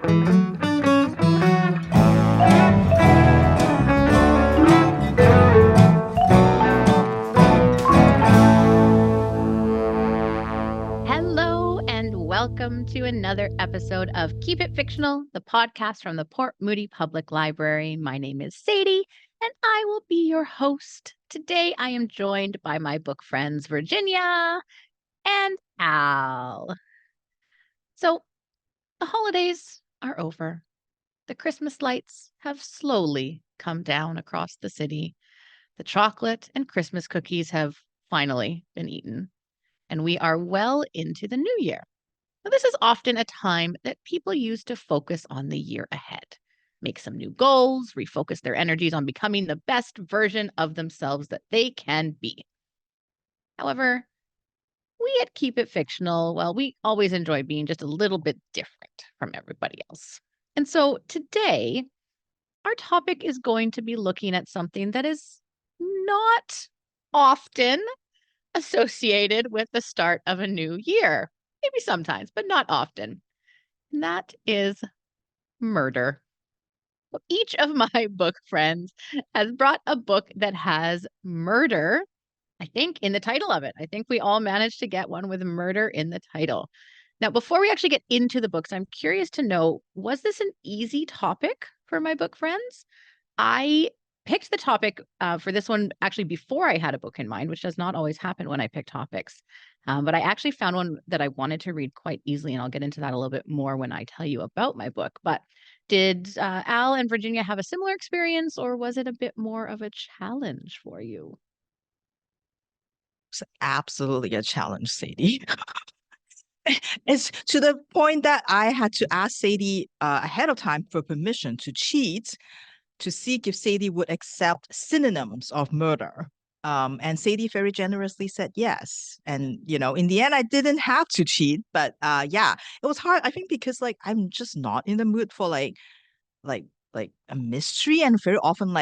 Hello and welcome to another episode of Keep It Fictional, the podcast from the Port Moody Public Library. My name is Sadie, and I will be your host. Today, I am joined by my book friends, Virginia and Al. So, the holidays are over. The Christmas lights have slowly come down across the city. The chocolate and Christmas cookies have finally been eaten, and we are well into the new year. Now, this is often a time that people use to focus on the year ahead, make some new goals, refocus their energies on becoming the best version of themselves that they can be. However, we at Keep It Fictional, well, we always enjoy being just a little bit different from everybody else. And so today, our topic is going to be looking at something that is not often associated with the start of a new year. Maybe sometimes, but not often. And that is murder. Well, each of my book friends has brought a book that has murder, I think, in the title of it. I think we all managed to get one with murder in the title. Now, before we actually get into the books, I'm curious to know, was this an easy topic for my book friends? I picked the topic for this one actually before I had a book in mind, which does not always happen when I pick topics. But I actually found one that I wanted to read quite easily, and I'll get into that a little bit more when I tell you about my book. But did Al and Virginia have a similar experience, or was it a bit more of a challenge for you? It's absolutely a challenge, Sadie. It's to the point that I had to ask Sadie ahead of time for permission to cheat to see if Sadie would accept synonyms of murder. And Sadie very generously said yes. And, in the end, I didn't have to cheat. But yeah, it was hard, I think, because I'm just not in the mood for like a mystery, and very often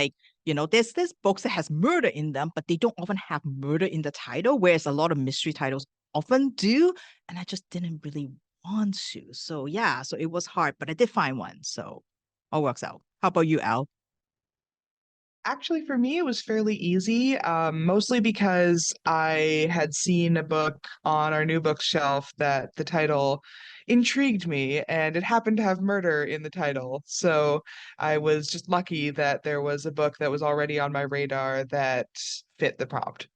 there's books that has murder in them, but they don't often have murder in the title, whereas a lot of mystery titles often do, and I just didn't really want to. So yeah, so it was hard, but I did find one, so all works out. How about you, Al? Actually, for me, it was fairly easy, mostly because I had seen a book on our new bookshelf that the title intrigued me, and it happened to have murder in the title. So I was just lucky that there was a book that was already on my radar that fit the prompt.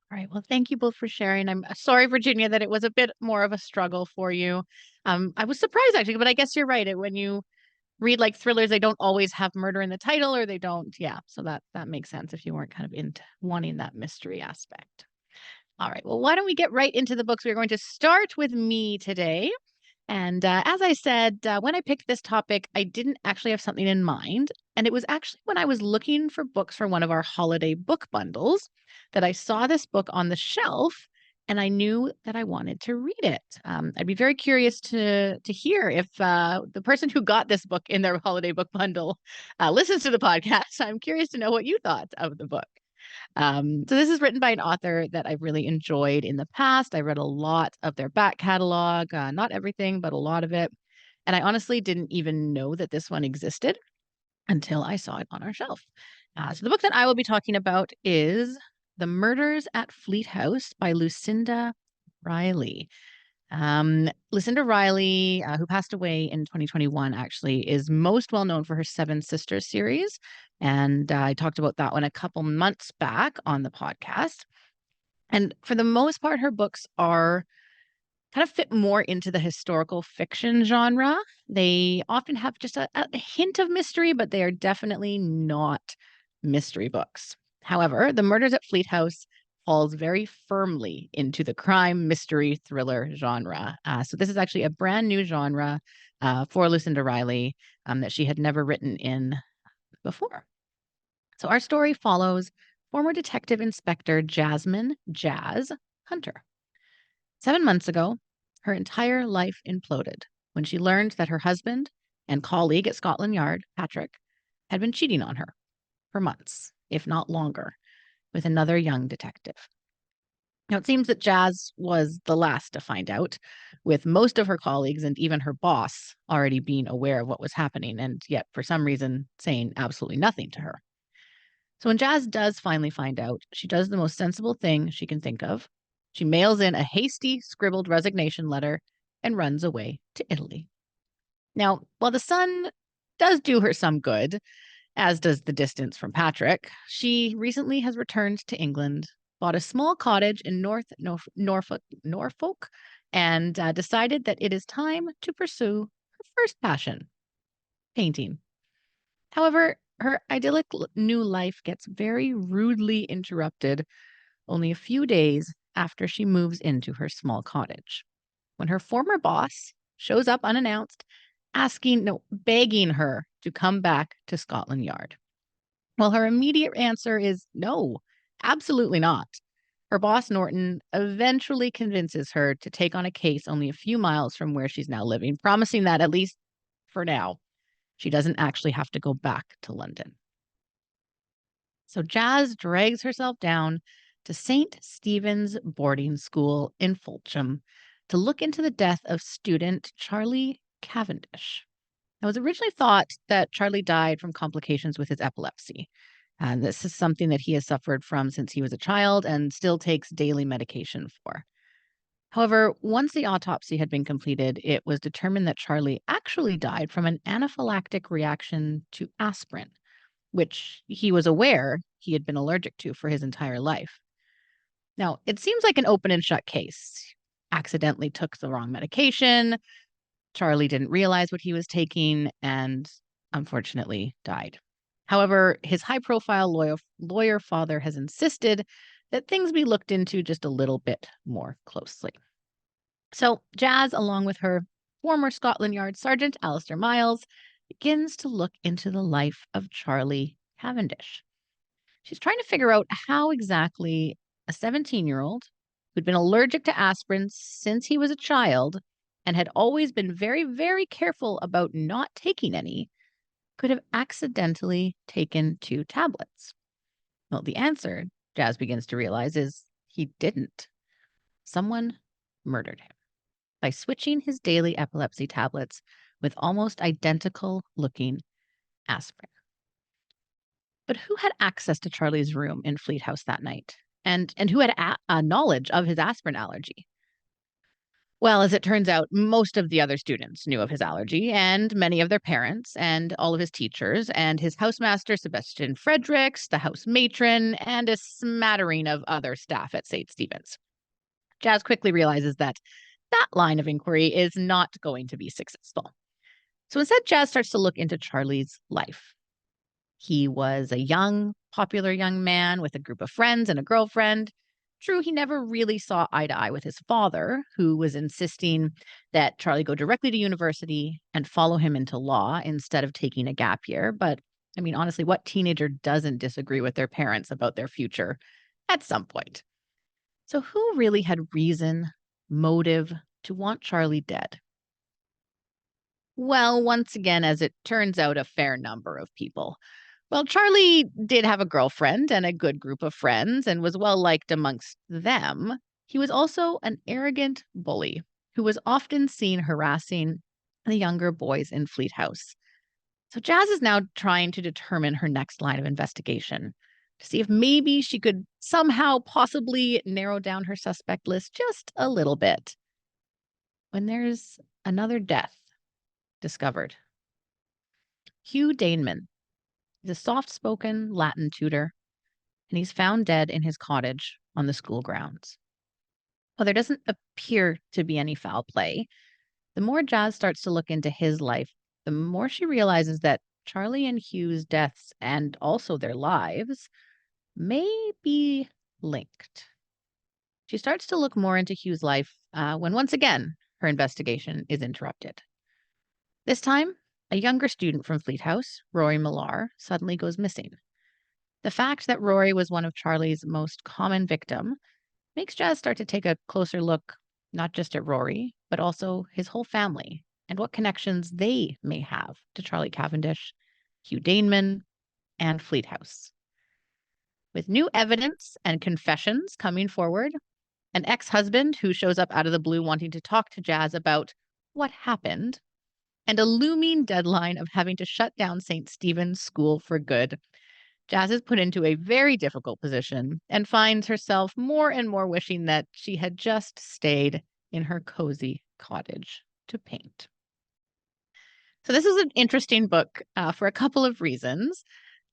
All right. Well, thank you both for sharing. I'm sorry, Virginia, that it was a bit more of a struggle for you. I was surprised actually, but I guess you're right. When you read like thrillers, they don't always have murder in the title, or they don't. Yeah. So that makes sense if you weren't kind of into wanting that mystery aspect. All right. Well, why don't we get right into the books? We're going to start with me today. And as I said, when I picked this topic, I didn't actually have something in mind. And it was actually when I was looking for books for one of our holiday book bundles that I saw this book on the shelf, and I knew that I wanted to read it. I'd be very curious to hear if the person who got this book in their holiday book bundle listens to the podcast. I'm curious to know what you thought of the book. So this is written by an author that I've really enjoyed in the past. I read a lot of their back catalog, not everything, but a lot of it. And I honestly didn't even know that this one existed until I saw it on our shelf. So the book that I will be talking about is The Murders at Fleet House by Lucinda Riley. Lucinda Riley, who passed away in 2021, actually is most well known for her Seven Sisters series. And I talked about that one a couple months back on the podcast. And for the most part, her books are kind of fit more into the historical fiction genre. They often have just a hint of mystery, but they are definitely not mystery books. However, The Murders at Fleet House falls very firmly into the crime mystery thriller genre. So this is actually a brand new genre for Lucinda Riley that she had never written in before. So our story follows former Detective Inspector Jasmine Jazz Hunter. 7 months ago, her entire life imploded when she learned that her husband and colleague at Scotland Yard, Patrick, had been cheating on her for months, if not longer, with another young detective. Now, it seems that Jazz was the last to find out, with most of her colleagues and even her boss already being aware of what was happening, and yet, for some reason, saying absolutely nothing to her. So, when Jazz does finally find out, she does the most sensible thing she can think of. She mails in a hasty, scribbled resignation letter and runs away to Italy. Now, while the sun does do her some good, as does the distance from Patrick, she recently has returned to England, bought a small cottage in Norfolk, and decided that it is time to pursue her first passion, painting. However, her idyllic new life gets very rudely interrupted only a few days after she moves into her small cottage, when her former boss shows up unannounced, no, begging her to come back to Scotland Yard. Well, her immediate answer is no, absolutely not. Her boss, Norton, eventually convinces her to take on a case only a few miles from where she's now living, promising that, at least for now, she doesn't actually have to go back to London. So Jazz drags herself down to St. Stephen's Boarding School in Fulham to look into the death of student Charlie Cavendish. It was originally thought that Charlie died from complications with his epilepsy. And this is something that he has suffered from since he was a child and still takes daily medication for. However, once the autopsy had been completed, it was determined that Charlie actually died from an anaphylactic reaction to aspirin, which he was aware he had been allergic to for his entire life. Now, it seems like an open and shut case. Accidentally took the wrong medication. Charlie didn't realize what he was taking and unfortunately died. However, his high profile lawyer father has insisted that things be looked into just a little bit more closely. So, Jazz, along with her former Scotland Yard Sergeant Alistair Miles, begins to look into the life of Charlie Cavendish. She's trying to figure out how exactly a 17-year-old who'd been allergic to aspirin since he was a child and had always been very, very careful about not taking any could have accidentally taken 2 tablets. Well, the answer, Jazz begins to realize, is he didn't. Someone murdered him by switching his daily epilepsy tablets with almost identical looking aspirin. But who had access to Charlie's room in Fleet House that night? And who had knowledge of his aspirin allergy? Well, as it turns out, most of the other students knew of his allergy, and many of their parents, and all of his teachers, and his housemaster, Sebastian Fredericks, the house matron, and a smattering of other staff at St. Stephen's. Jazz quickly realizes that that line of inquiry is not going to be successful. So instead, Jazz starts to look into Charlie's life. He was a young, popular young man with a group of friends and a girlfriend. True, he never really saw eye to eye with his father, who was insisting that Charlie go directly to university and follow him into law instead of taking a gap year. But I mean, honestly, what teenager doesn't disagree with their parents about their future at some point? So, who really had reason, motive to want Charlie dead? Well, once again, as it turns out, a fair number of people. Well, Charlie did have a girlfriend and a good group of friends and was well liked amongst them. He was also an arrogant bully who was often seen harassing the younger boys in Fleet House. So Jazz is now trying to determine her next line of investigation to see if maybe she could somehow possibly narrow down her suspect list just a little bit. When there's another death discovered. Hugh Daneman is a soft spoken Latin tutor, and he's found dead in his cottage on the school grounds. While there doesn't appear to be any foul play, the more Jazz starts to look into his life, the more she realizes that Charlie and Hugh's deaths and also their lives may be linked. She starts to look more into Hugh's life when once again her investigation is interrupted. This time, a younger student from Fleet House, Rory Millar, suddenly goes missing. The fact that Rory was one of Charlie's most common victims makes Jazz start to take a closer look, not just at Rory, but also his whole family and what connections they may have to Charlie Cavendish, Hugh Daneman, and Fleet House. With new evidence and confessions coming forward, an ex-husband who shows up out of the blue wanting to talk to Jazz about what happened, and a looming deadline of having to shut down St. Stephen's School for good. Jazz is put into a very difficult position and finds herself more and more wishing that she had just stayed in her cozy cottage to paint. So, this is an interesting book for a couple of reasons.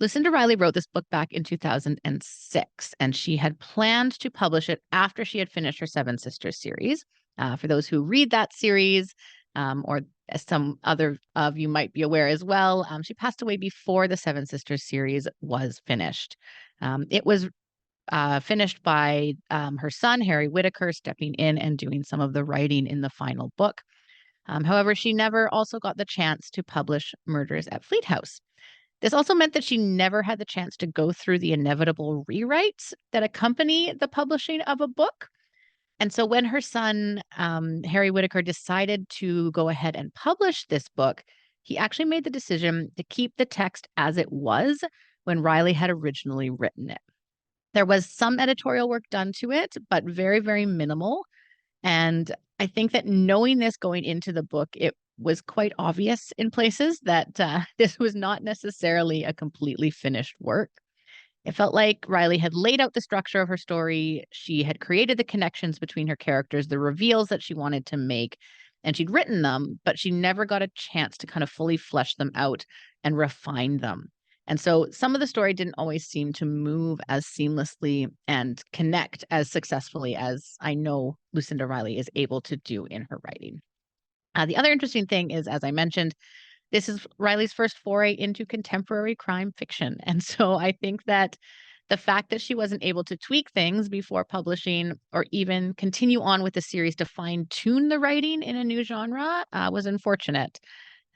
Lucinda Riley wrote this book back in 2006, and she had planned to publish it after she had finished her Seven Sisters series. For those who read that series, or as some other of you might be aware as well, she passed away before the Seven Sisters series was finished. It was finished by her son, Harry Whitaker, stepping in and doing some of the writing in the final book. However, she never also got the chance to publish Murders at Fleet House. This also meant that she never had the chance to go through the inevitable rewrites that accompany the publishing of a book. And so when her son, Harry Whitaker, decided to go ahead and publish this book, he actually made the decision to keep the text as it was when Riley had originally written it. There was some editorial work done to it, but very, very minimal. And I think that knowing this going into the book, it was quite obvious in places that this was not necessarily a completely finished work. It felt like Riley had laid out the structure of her story. She had created the connections between her characters, the reveals that she wanted to make, and she'd written them, but she never got a chance to kind of fully flesh them out and refine them. And so some of the story didn't always seem to move as seamlessly and connect as successfully as I know Lucinda Riley is able to do in her writing. The other interesting thing is, as I mentioned, this is Riley's first foray into contemporary crime fiction. And so I think that the fact that she wasn't able to tweak things before publishing or even continue on with the series to fine tune the writing in a new genre was unfortunate.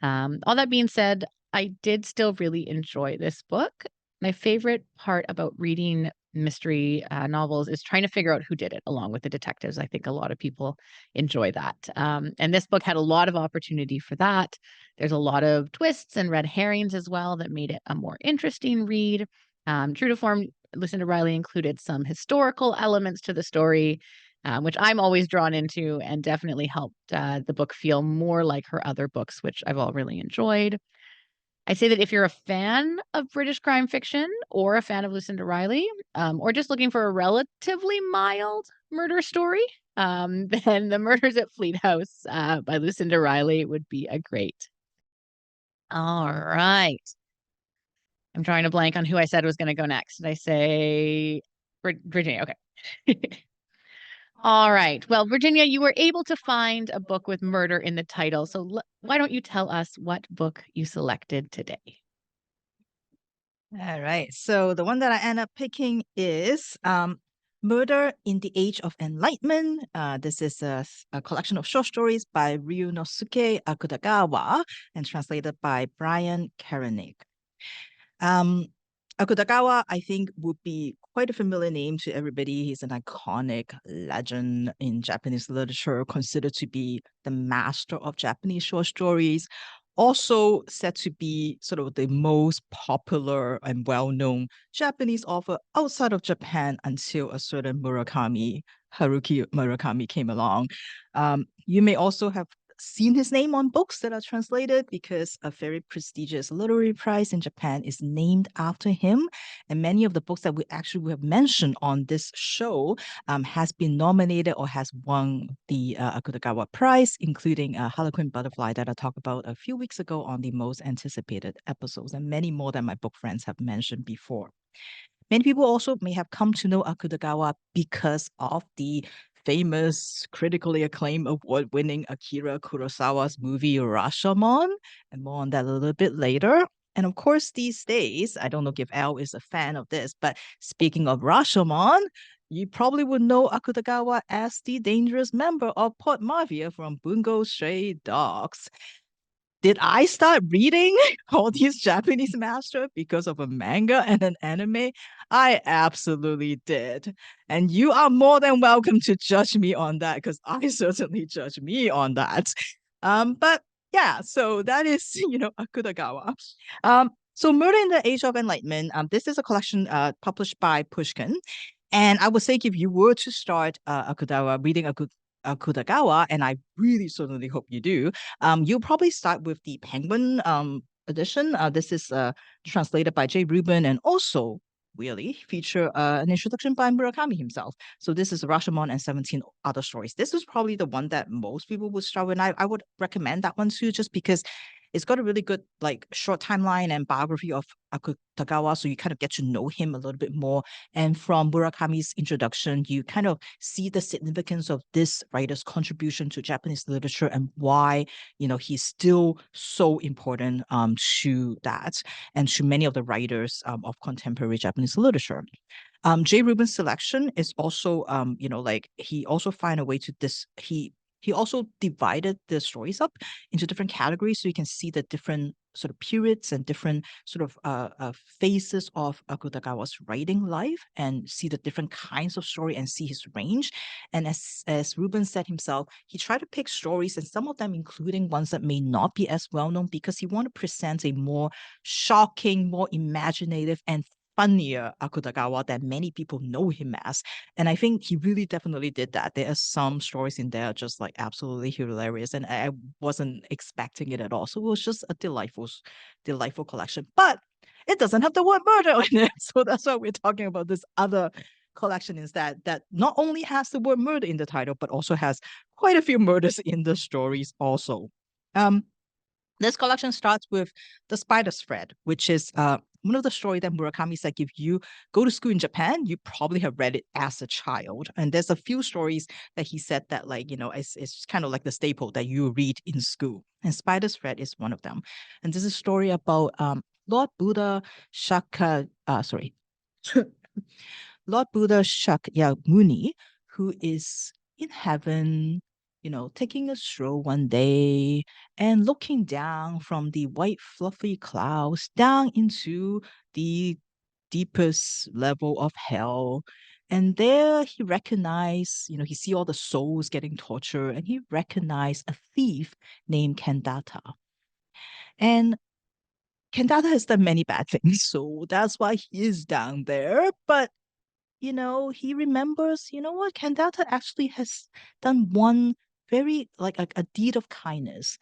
All that being said, I did still really enjoy this book. My favorite part about reading mystery novels is trying to figure out who did it along with the detectives. I think a lot of people enjoy that. And this book had a lot of opportunity for that. There's a lot of twists and red herrings as well that made it a more interesting read. True to form, Lucinda Riley included some historical elements to the story, which I'm always drawn into and definitely helped the book feel more like her other books, which I've all really enjoyed. I'd say that if you're a fan of British crime fiction or a fan of Lucinda Riley, or just looking for a relatively mild murder story, then The Murders at Fleet House by Lucinda Riley would be a great. All right. I'm trying to blank on who I said was going to go next. Did I say Virginia? Okay. All right. Well, Virginia, you were able to find a book with murder in the title. So why don't you tell us what book you selected today? All right. So the one that I end up picking is Murder in the Age of Enlightenment. This is a collection of short stories by Ryunosuke Akutagawa and translated by Brian Karanik. Akutagawa, I think, would be quite a familiar name to everybody. He's an iconic legend in Japanese literature, considered to be the master of Japanese short stories. Also said to be sort of the most popular and well-known Japanese author outside of Japan until a certain Haruki Murakami came along. You may also have seen his name on books that are translated because a very prestigious literary prize in Japan is named after him. And many of the books that we have mentioned on this show has been nominated or has won the Akutagawa Prize, including Harlequin Butterfly that I talked about a few weeks ago on the most anticipated episodes, and many more that my book friends have mentioned before. Many people also may have come to know Akutagawa because of the famous, critically acclaimed, award-winning Akira Kurosawa's movie Rashomon, and more on that a little bit later. And of course, these days, I don't know if Al is a fan of this, but speaking of Rashomon, you probably would know Akutagawa as the dangerous member of Port Mafia from Bungo Stray Dogs. Did I start reading all these Japanese masters because of a manga and an anime? I absolutely did. And you are more than welcome to judge me on that, because I certainly judge me on that. But yeah, so that is, Akutagawa. So Murder in the Age of Enlightenment, this is a collection published by Pushkin. And I would say if you were to start reading Akutagawa, and I really certainly hope you do, you'll probably start with the Penguin edition. This is translated by Jay Rubin and also really feature an introduction by Murakami himself. So this is Rashomon and 17 other stories. This is probably the one that most people would start with. And I would recommend that one too, just because it's got a really good like short timeline and biography of Akutagawa, so you kind of get to know him a little bit more. And from Murakami's introduction, you kind of see the significance of this writer's contribution to Japanese literature and why, he's still so important to that and to many of the writers of contemporary Japanese literature. Jay Rubin's selection is also, like he also find a way to he also divided the stories up into different categories so you can see the different sort of periods and different sort of phases of Akutagawa's writing life and see the different kinds of story and see his range. And as Ruben said himself, he tried to pick stories and some of them including ones that may not be as well known because he wanted to present a more shocking, more imaginative and funnier Akutagawa that many people know him as. And I think he really definitely did that. There are some stories in there just like absolutely hilarious, and I wasn't expecting it at all. So it was just a delightful collection. But it doesn't have the word murder in it. So that's why we're talking about this other collection instead that not only has the word murder in the title, but also has quite a few murders in the stories also. This collection starts with The Spider's Thread, which is one of the stories that Murakami said if you go to school in Japan, you probably have read it as a child. And there's a few stories that he said that it's kind of like the staple that you read in school. And Spider's Thread is one of them. And this is a story about Lord Buddha Lord Buddha Shakyamuni, who is in heaven, taking a stroll one day and looking down from the white fluffy clouds down into the deepest level of hell. And there he recognized, he see all the souls getting tortured, and he recognized a thief named Kandata. And Kandata has done many bad things, so that's why he is down there. But he remembers, what, Kandata actually has done one very, like a deed of kindness.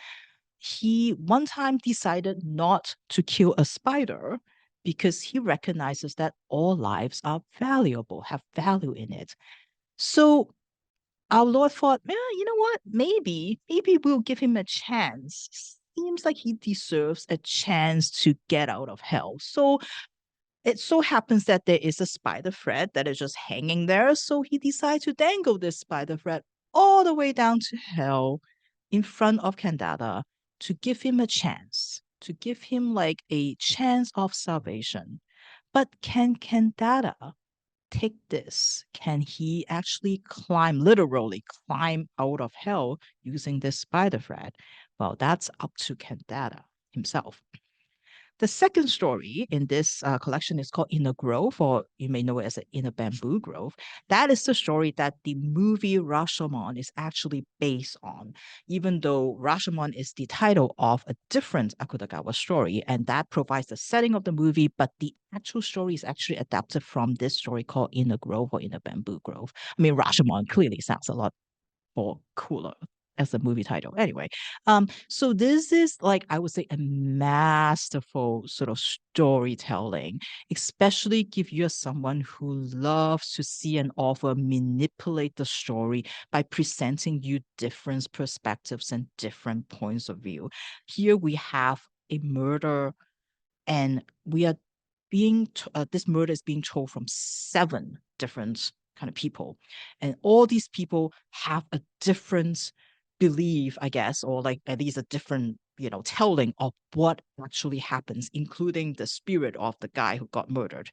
He one time decided not to kill a spider because he recognizes that all lives are valuable, have value in it. So our Lord thought, yeah, you know what? Maybe we'll give him a chance. Seems like he deserves a chance to get out of hell. So it so happens that there is a spider thread that is just hanging there, so he decides to dangle this spider thread all the way down to hell in front of Kandata to give him a chance, to give him like a chance of salvation. But can Kandata take this? Can he actually literally climb out of hell using this spider thread? Well, that's up to Kandata himself. The second story in this collection is called Inner Grove, or you may know it as Inner Bamboo Grove. That is the story that the movie Rashomon is actually based on, even though Rashomon is the title of a different Akutagawa story, and that provides the setting of the movie, but the actual story is actually adapted from this story called Inner Grove or Inner Bamboo Grove. I mean, Rashomon clearly sounds a lot or cooler as a movie title. Anyway, so this is like I would say a masterful sort of storytelling, especially if you're someone who loves to see an author manipulate the story by presenting you different perspectives and different points of view. Here we have a murder and we are this murder is being told from 7 different kind of people, and all these people have a different belief, I guess, or like at least a different telling of what actually happens, including the spirit of the guy who got murdered.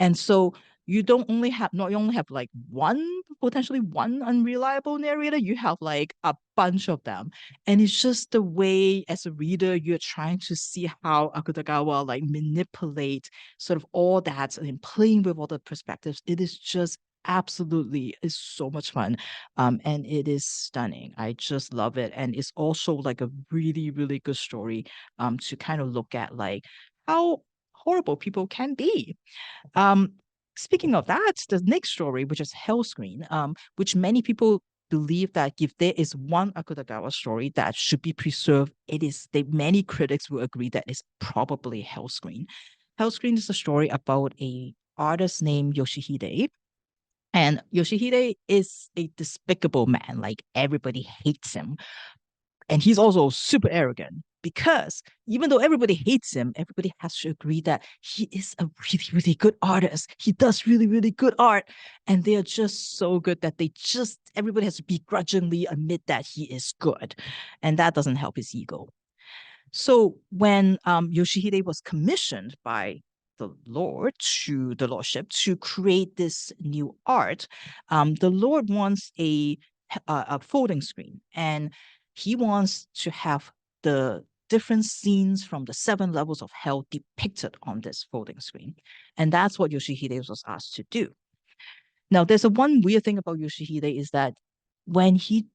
And so you don't only have not you only have like potentially one unreliable narrator, you have like a bunch of them. And it's just the way as a reader you're trying to see how Akutagawa like manipulate sort of all that and playing with all the perspectives. It is just absolutely is so much fun. And it is stunning. I just love it. And it's also like a really, really good story to kind of look at like how horrible people can be. Um, Speaking of that, the next story, which is Hellscreen, which many people believe that if there is one Akutagawa story that should be preserved, it is many critics will agree that it's probably Hellscreen. Hellscreen is a story about a artist named Yoshihide. And Yoshihide is a despicable man. Like everybody hates him. And he's also super arrogant because even though everybody hates him, everybody has to agree that he is a really, really good artist. He does really, really good art. And they are just so good that everybody has to begrudgingly admit that he is good. And that doesn't help his ego. So when Yoshihide was commissioned by the lordship to create this new art, the lord wants a folding screen, and he wants to have the different scenes from the 7 levels of hell depicted on this folding screen, and that's what Yoshihide was asked to do. Now, there's a one weird thing about Yoshihide is that when he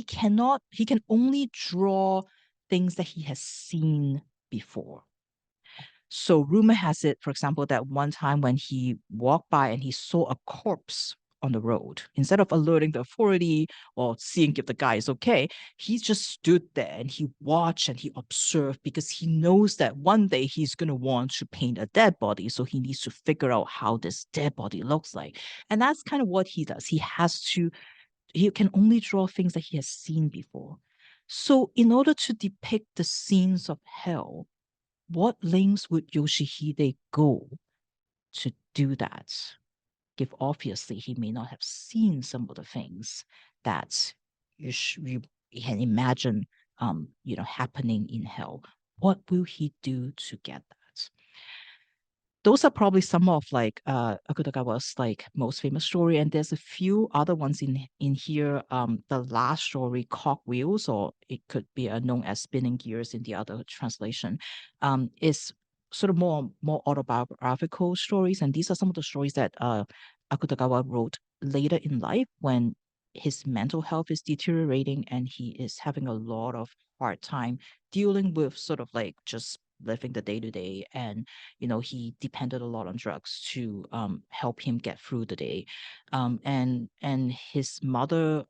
can only draw things that he has seen before. So rumor has it, for example, that one time when he walked by and he saw a corpse on the road, instead of alerting the authority or seeing if the guy is okay, he just stood there and he watched and he observed because he knows that one day he's going to want to paint a dead body. So he needs to figure out how this dead body looks like. And that's kind of what he does. He can only draw things that he has seen before. So, in order to depict the scenes of hell, what lengths would Yoshihide go to do that? If obviously he may not have seen some of the things that you can imagine, happening in hell. What will he do to get that? Those are probably some of like Akutagawa's like most famous story, and there's a few other ones in here. The last story, Cogwheels, or it could be known as Spinning Gears in the other translation, is sort of more autobiographical stories, and these are some of the stories that Akutagawa wrote later in life when his mental health is deteriorating and he is having a lot of hard time dealing with sort of like just living the day to day, and he depended a lot on drugs to help him get through the day, and his mother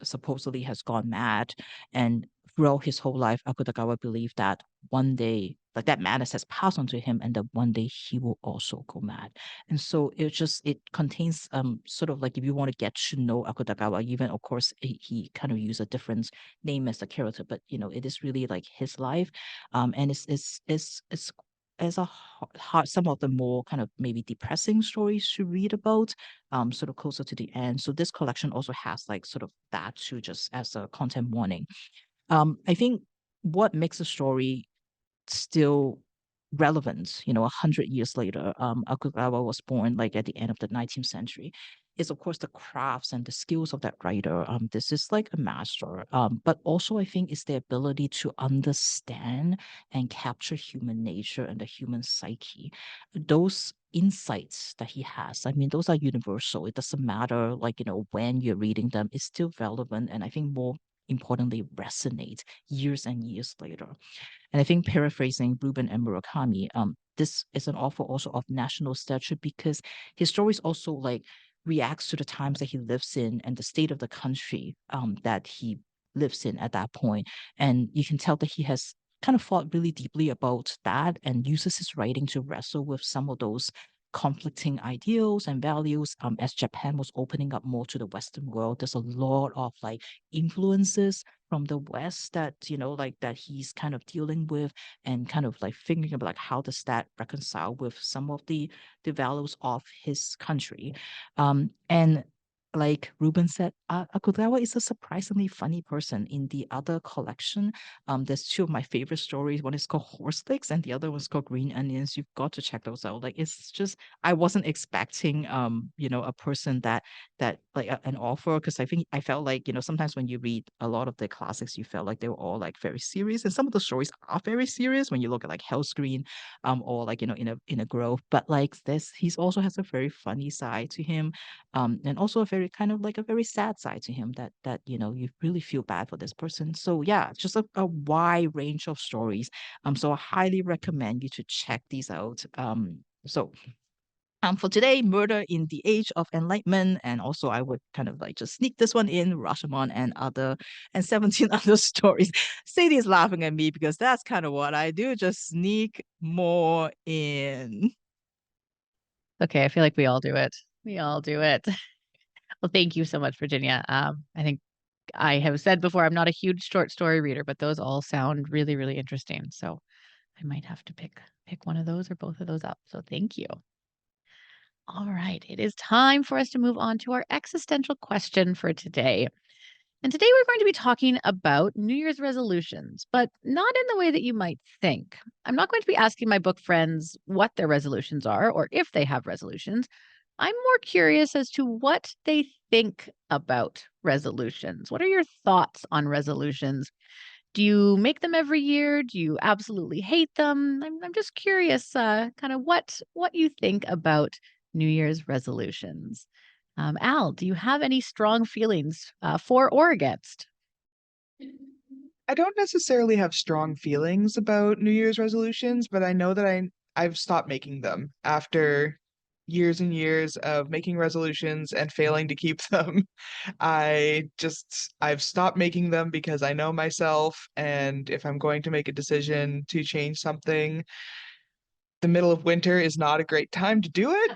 supposedly has gone mad, and throughout his whole life Akutagawa believed that one day like that madness has passed on to him and that one day he will also go mad. And so it contains sort of like, if you want to get to know Akutagawa, even of course he kind of used a different name as the character, but it is really like his life, and it's as a hard, some of the more kind of maybe depressing stories to read about, sort of closer to the end. So this collection also has like sort of that too, just as a content warning. I think what makes a story still relevant, 100 years later. Akugawa was born like at the end of the 19th century. Is of course the crafts and the skills of that writer. This is like a master. But also I think it's the ability to understand and capture human nature and the human psyche. Those insights that he has, I mean, those are universal. It doesn't matter like, when you're reading them, it's still relevant, and I think more importantly resonate years and years later. And I think paraphrasing Ruben and Murakami, this is an author also of national stature because his stories also like reacts to the times that he lives in and the state of the country that he lives in at that point. And you can tell that he has kind of thought really deeply about that and uses his writing to wrestle with some of those conflicting ideals and values. As Japan was opening up more to the Western world, there's a lot of like influences from the West that like that he's kind of dealing with and kind of like thinking about like how does that reconcile with some of the values of his country. And like Ruben said, Akugawa is a surprisingly funny person. In the other collection, there's two of my favorite stories. One is called Horse Licks and the other one's called Green Onions. You've got to check those out. Like it's just, I wasn't expecting a person that like an author, because I think I felt like sometimes when you read a lot of the classics you felt like they were all like very serious, and some of the stories are very serious when you look at like Hellscreen or like in a Grove, but like this he's also has a very funny side to him, and also a very kind of like a very sad side to him that you really feel bad for this person. So yeah, just a wide range of stories, so I highly recommend you to check these out. So For today, Murder in the Age of Enlightenment, and also I would kind of like just sneak this one in, Rashomon and 17 other stories. Sadie is laughing at me because that's kind of what I do, just sneak more in. Okay, I feel like we all do it. We all do it. Well, thank you so much, Virginia. I think I have said before I'm not a huge short story reader, but those all sound really, really interesting. So I might have to pick one of those or both of those up. So thank you. All right, it is time for us to move on to our existential question for today. And today we're going to be talking about New Year's resolutions, but not in the way that you might think. I'm not going to be asking my book friends what their resolutions are or if they have resolutions. I'm more curious as to what they think about resolutions. What are your thoughts on resolutions? Do you make them every year? Do you absolutely hate them? I'm just curious, kind of what you think about New Year's resolutions. Al, do you have any strong feelings for or against? I don't necessarily have strong feelings about New Year's resolutions, but I know that I've stopped making them after years and years of making resolutions and failing to keep them. I've stopped making them because I know myself, and if I'm going to make a decision to change something, the middle of winter is not a great time to do it.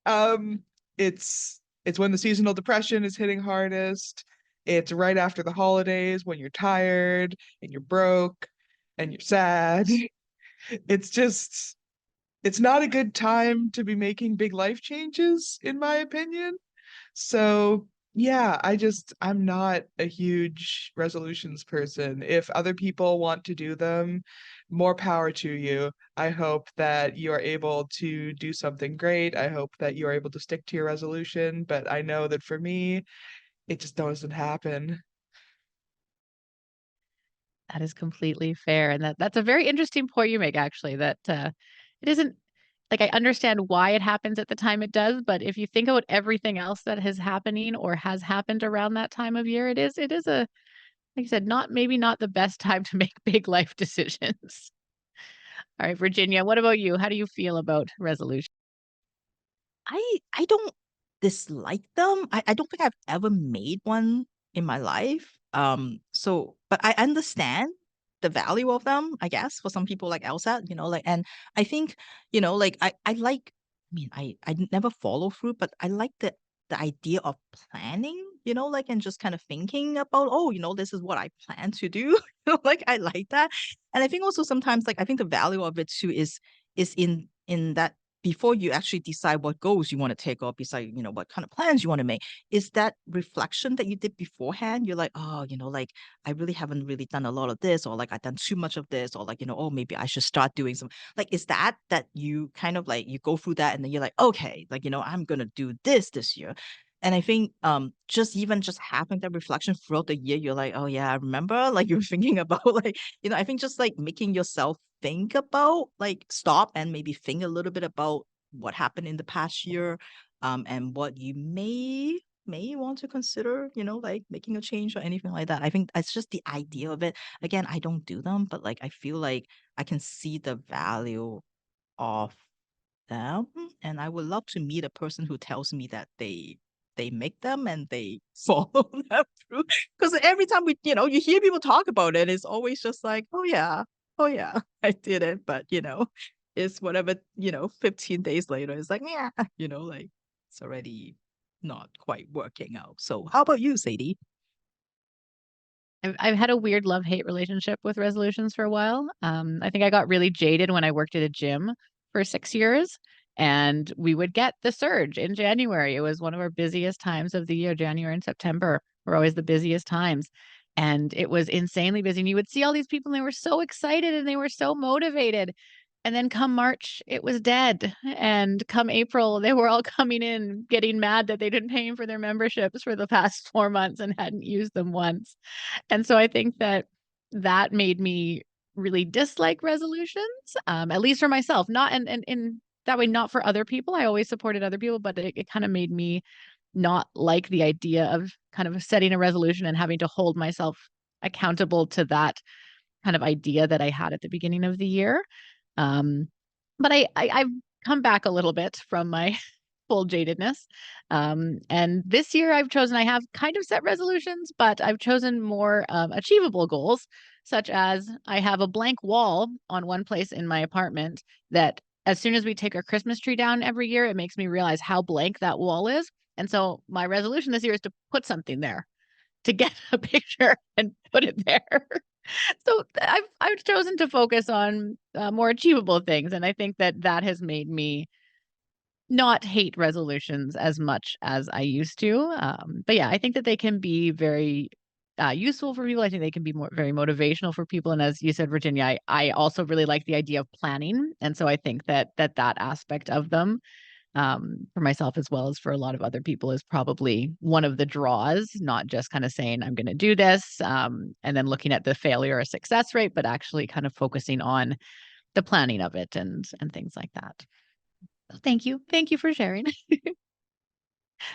Um, it's when the seasonal depression is hitting hardest. It's right after the holidays when you're tired and you're broke and you're sad. It's just it's not a good time to be making big life changes, in my opinion. So, yeah, I'm not a huge resolutions person. If other people want to do them, more power to you. I hope that you are able to do something great. I hope that you are able to stick to your resolution, but I know that for me, it just doesn't happen. That is completely fair, and that's a very interesting point you make, actually. That it isn't like I understand why it happens at the time it does, but if you think about everything else that is happening or has happened around that time of year, it is a like I said, not maybe not the best time to make big life decisions. All right, Virginia, what about you? How do you feel about resolution? I don't dislike them. I don't think I've ever made one in my life. So but I understand the value of them, I guess, for some people like Elsa, like, and I think, like I like, I mean, I never follow through, but I like the idea of planning, like, and just kind of thinking about, oh, this is what I plan to do. Like I like that. And I think also sometimes, like, I think the value of it too is in that before you actually decide what goals you want to take or decide, what kind of plans you want to make, is that reflection that you did beforehand. You're like, oh, like I really haven't really done a lot of this, or like I've done too much of this, or like, oh, maybe I should start doing some, like, is that you kind of like, you go through that and then you're like, okay, like, I'm going to do this year. And I think just having that reflection throughout the year, you're like, oh yeah, I remember, like you're thinking about like, I think just like making yourself think about, like, stop and maybe think a little bit about what happened in the past year, and what you may want to consider, like making a change or anything like that. I think it's just the idea of it. Again, I don't do them, but like I feel like I can see the value of them, and I would love to meet a person who tells me that they make them and they follow them through. Because every time you hear people talk about it, it's always just like, oh yeah, I did it. But it's whatever, 15 days later, it's like, yeah, like it's already not quite working out. So how about you, Sadie? I've had a weird love-hate relationship with resolutions for a while. I think I got really jaded when I worked at a gym for 6 years, and we would get the surge in January. It was one of our busiest times of the year. January and September were always the busiest times, and it was insanely busy. And you would see all these people, and they were so excited and they were so motivated. And then come March, it was dead. And come April, they were all coming in getting mad that they didn't pay for their memberships for the past 4 months and hadn't used them once. And so I think that that made me really dislike resolutions, at least for myself, not and in that way, not for other people. I always supported other people, but it kind of made me not like the idea of kind of setting a resolution and having to hold myself accountable to that kind of idea that I had at the beginning of the year. Um, but I've come back a little bit from my full jadedness. And this year I have kind of set resolutions, but I've chosen more achievable goals, such as I have a blank wall on one place in my apartment that as soon as we take our Christmas tree down every year, it makes me realize how blank that wall is. And so my resolution this year is to put something there, to get a picture and put it there. So I've chosen to focus on more achievable things, and I think that has made me not hate resolutions as much as I used to. But yeah, I think that they can be very useful for people. I think they can be very motivational for people. And as you said, Virginia, I also really like the idea of planning, and so I think that aspect of them, for myself as well as for a lot of other people, is probably one of the draws. Not just kind of saying I'm going to do this, and then looking at the failure or success rate, but actually kind of focusing on the planning of it and things like that. So thank you for sharing.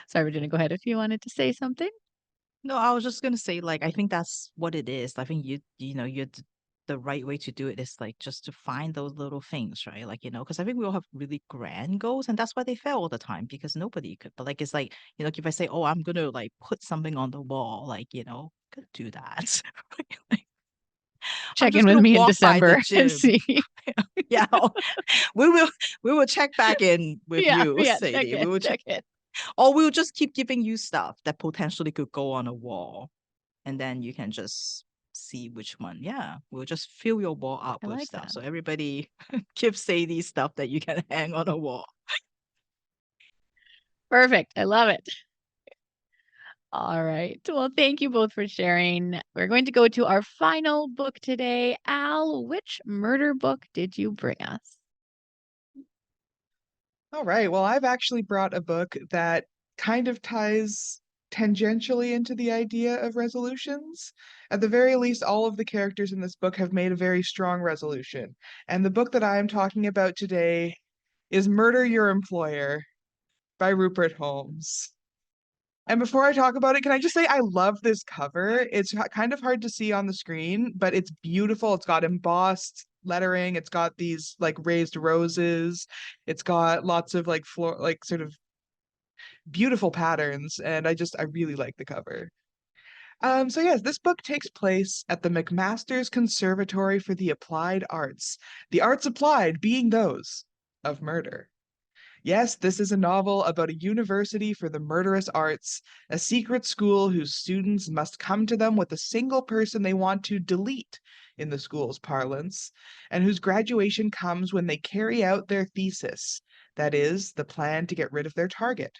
Sorry, Virginia, go ahead if you wanted to say something. No, I was just gonna say, like, I think that's what it is. I think the right way to do it is like just to find those little things, right? Like, because I think we all have really grand goals, and that's why they fail all the time because nobody could. But like, it's like, if I say, oh, I'm gonna like put something on the wall, like, could do that. Like, I'm Check in just with gonna me in walk by the December and gym. see. Yeah, we will check back in with Yeah, you, yeah, check Sadie. We it, will check, check it. or we'll just keep giving you stuff that potentially could go on a wall, and then you can just see which one. Yeah, we'll just fill your wall up I with like stuff. that. So everybody give Sadie stuff that you can hang on a wall. Perfect. I love it. All right. Well, thank you both for sharing. We're going to go to our final book today. Al, which murder book did you bring us? All right. Well, I've actually brought a book that kind of ties tangentially into the idea of resolutions. At the very least, all of the characters in this book have made a very strong resolution. And the book that I am talking about today is Murder Your Employer by Rupert Holmes. And before I talk about it, can I just say I love this cover? It's kind of hard to see on the screen, but it's beautiful. It's got embossed lettering. It's got these like raised roses. It's got lots of like sort of beautiful patterns, and I really like the cover. So yes, this book takes place at the McMaster's Conservatory for the Applied Arts. The arts applied being those of murder. Yes, this is a novel about a university for the murderous arts, a secret school whose students must come to them with a single person they want to delete, in the school's parlance, and whose graduation comes when they carry out their thesis, that is, the plan to get rid of their target.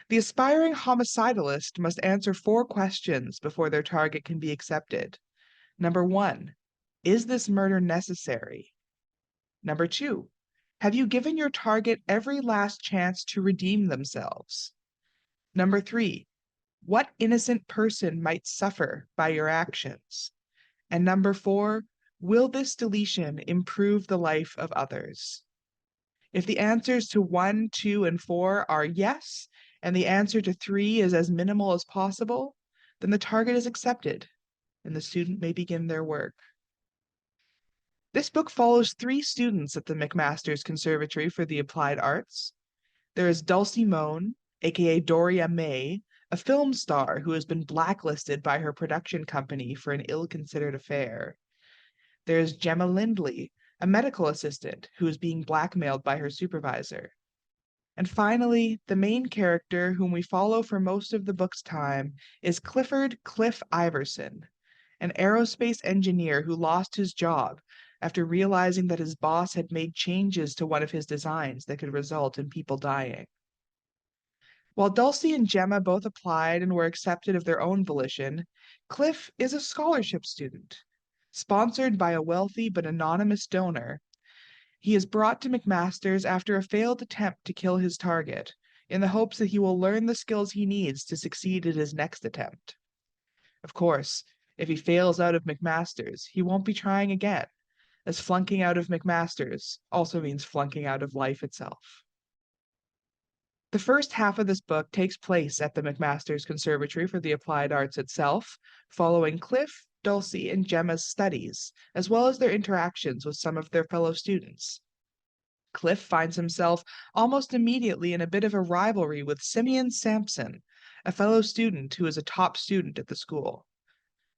The aspiring homicidalist must answer 4 questions before their target can be accepted. Number 1, is this murder necessary? Number 2, have you given your target every last chance to redeem themselves? Number 3, what innocent person might suffer by your actions? And number 4, will this deletion improve the life of others? If the answers to 1, 2, and 4 are yes, and the answer to 3 is as minimal as possible, then the target is accepted, and the student may begin their work. This book follows 3 students at the McMaster's Conservatory for the Applied Arts. There is Dulcie Moan, aka Doria May, a film star who has been blacklisted by her production company for an ill-considered affair. There is Gemma Lindley, a medical assistant who is being blackmailed by her supervisor. And finally, the main character, whom we follow for most of the book's time, is Clifford Cliff Iverson, an aerospace engineer who lost his job after realizing that his boss had made changes to one of his designs that could result in people dying. While Dulcie and Gemma both applied and were accepted of their own volition, Cliff is a scholarship student. Sponsored by a wealthy but anonymous donor, he is brought to McMaster's after a failed attempt to kill his target, in the hopes that he will learn the skills he needs to succeed at his next attempt. Of course, if he fails out of McMaster's, he won't be trying again, as flunking out of McMaster's also means flunking out of life itself. The first half of this book takes place at the McMaster's Conservatory for the Applied Arts itself, following Cliff, Dulcie, and Gemma's studies, as well as their interactions with some of their fellow students. Cliff finds himself almost immediately in a bit of a rivalry with Simeon Sampson, a fellow student who is a top student at the school.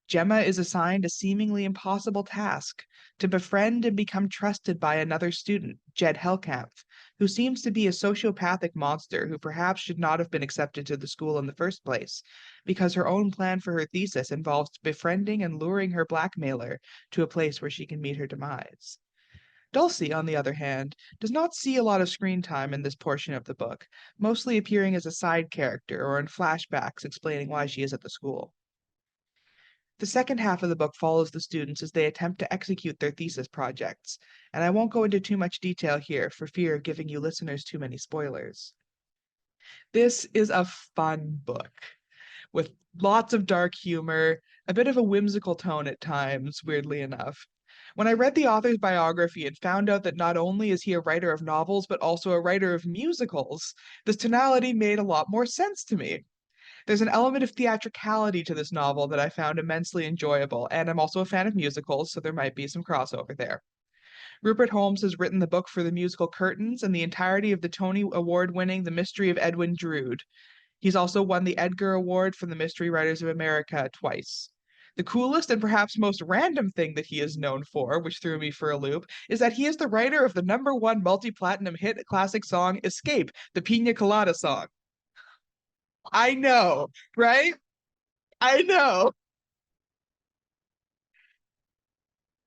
Gemma is assigned a seemingly impossible task to befriend and become trusted by another student, Jed Hellkampf, who seems to be a sociopathic monster who perhaps should not have been accepted to the school in the first place, because her own plan for her thesis involves befriending and luring her blackmailer to a place where she can meet her demise. Dulcie, on the other hand, does not see a lot of screen time in this portion of the book, mostly appearing as a side character or in flashbacks explaining why she is at the school. The second half of the book follows the students as they attempt to execute their thesis projects, and I won't go into too much detail here for fear of giving you listeners too many spoilers. This is a fun book with lots of dark humor, a bit of a whimsical tone at times, weirdly enough. When I read the author's biography and found out that not only is he a writer of novels, but also a writer of musicals, this tonality made a lot more sense to me. There's an element of theatricality to this novel that I found immensely enjoyable, and I'm also a fan of musicals, so there might be some crossover there. Rupert Holmes has written the book for the musical Curtains and the entirety of the Tony Award-winning The Mystery of Edwin Drood. He's also won the Edgar Award from the Mystery Writers of America twice. The coolest and perhaps most random thing that he is known for, which threw me for a loop, is that he is the writer of the #1 multi-platinum hit classic song Escape, the Pina Colada song. I know, right? I know.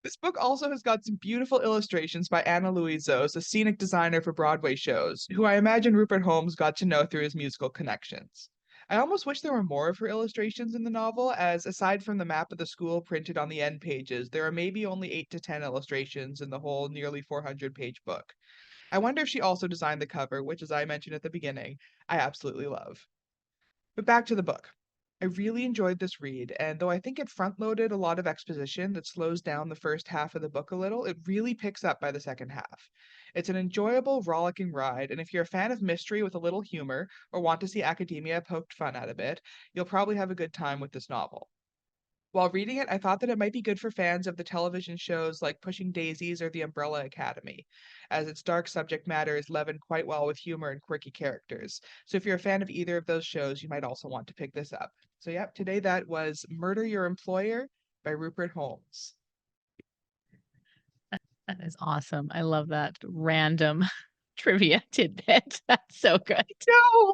This book also has got some beautiful illustrations by Anna Luizos, a scenic designer for Broadway shows, who I imagine Rupert Holmes got to know through his musical connections. I almost wish there were more of her illustrations in the novel, as aside from the map of the school printed on the end pages, there are maybe only 8 to 10 illustrations in the whole nearly 400-page book. I wonder if she also designed the cover, which, as I mentioned at the beginning, I absolutely love. But back to the book. I really enjoyed this read, and though I think it front loaded a lot of exposition that slows down the first half of the book a little, it really picks up by the second half. It's an enjoyable, rollicking ride, and if you're a fan of mystery with a little humor, or want to see academia poked fun at a bit, you'll probably have a good time with this novel. While reading it, I thought that it might be good for fans of the television shows like Pushing Daisies or The Umbrella Academy, as its dark subject matter is leavened quite well with humor and quirky characters. So if you're a fan of either of those shows, you might also want to pick this up. So yep, today that was Murder Your Employer by Rupert Holmes. That is awesome. I love that random trivia tidbit. That's so good. No!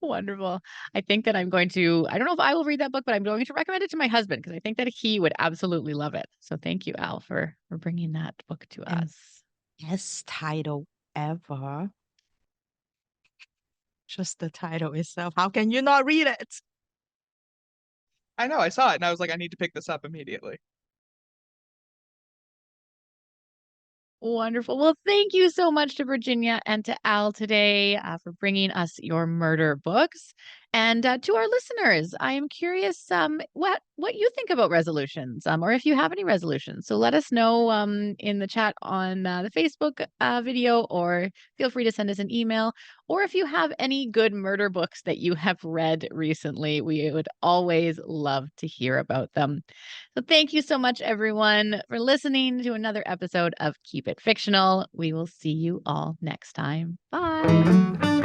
Wonderful. I think that I'm going to, I don't know if I will read that book, but I'm going to recommend it to my husband because I think that he would absolutely love it. So thank you, Al, for bringing that book to And us. best title ever. Just the title itself. How can you not read it? I know, I saw it and I was like, I need to pick this up immediately. Wonderful. Well, thank you so much to Virginia and to Al today for bringing us your murder books. And to our listeners, I am curious what you think about resolutions, or if you have any resolutions. So let us know in the chat on the Facebook video, or feel free to send us an email. Or if you have any good murder books that you have read recently, we would always love to hear about them. So thank you so much, everyone, for listening to another episode of Keep It Fictional. We will see you all next time. Bye.